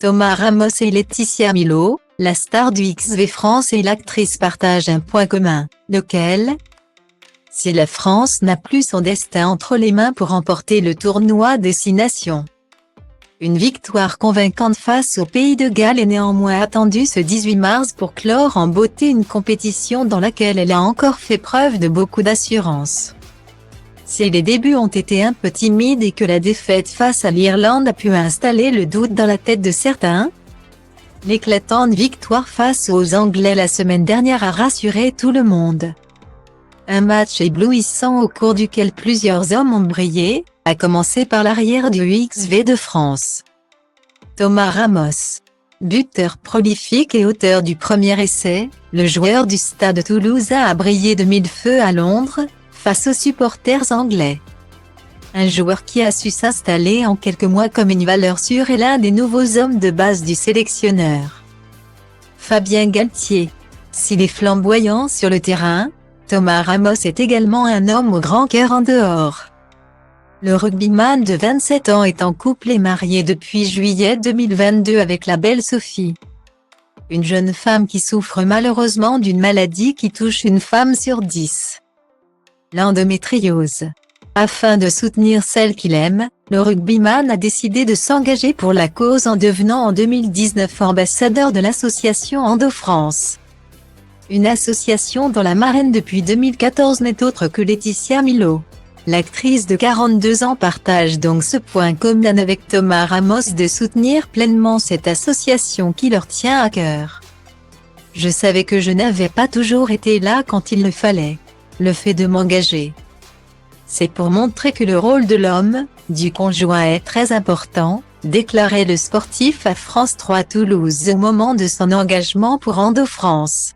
Thomas Ramos et Laetitia Milo, la star du XV France et l'actrice partagent un point commun, lequel? Si la France n'a plus son destin entre les mains pour remporter le tournoi Destination. Une victoire convaincante face au Pays de Galles est néanmoins attendue ce 18 mars pour clore en beauté une compétition dans laquelle elle a encore fait preuve de beaucoup d'assurance. Si les débuts ont été un peu timides et que la défaite face à l'Irlande a pu installer le doute dans la tête de certains, l'éclatante victoire face aux Anglais la semaine dernière a rassuré tout le monde. Un match éblouissant au cours duquel plusieurs hommes ont brillé, à commencer par l'arrière du XV de France. Thomas Ramos. Buteur prolifique et auteur du premier essai, le joueur du Stade Toulousain a brillé de mille feux à Londres, face aux supporters anglais. Un joueur qui a su s'installer en quelques mois comme une valeur sûre est l'un des nouveaux hommes de base du sélectionneur. Fabien Galtier. S'il est flamboyant sur le terrain, Thomas Ramos est également un homme au grand cœur en dehors. Le rugbyman de 27 ans est en couple et marié depuis juillet 2022 avec la belle Sophie. Une jeune femme qui souffre malheureusement d'une maladie qui touche une femme sur 10. L'endométriose. Afin de soutenir celle qu'il aime, le rugbyman a décidé de s'engager pour la cause en devenant en 2019 ambassadeur de l'association Endo-France. Une association dont la marraine depuis 2014 n'est autre que Laetitia Milo. L'actrice de 42 ans partage donc ce point commun avec Thomas Ramos de soutenir pleinement cette association qui leur tient à cœur. Je savais que je n'avais pas toujours été là quand il le fallait. Le fait de m'engager, c'est pour montrer que le rôle de l'homme, du conjoint est très important, déclarait le sportif à France 3 Toulouse au moment de son engagement pour Endo-France.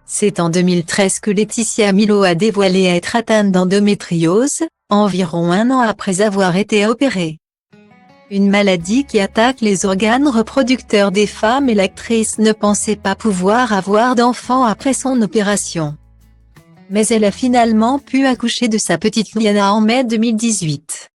C'est en 2013 que Laetitia Milo a dévoilé être atteinte d'endométriose, environ un an après avoir été opérée. Une maladie qui attaque les organes reproducteurs des femmes et l'actrice ne pensait pas pouvoir avoir d'enfant après son opération. Mais elle a finalement pu accoucher de sa petite Liana en mai 2018.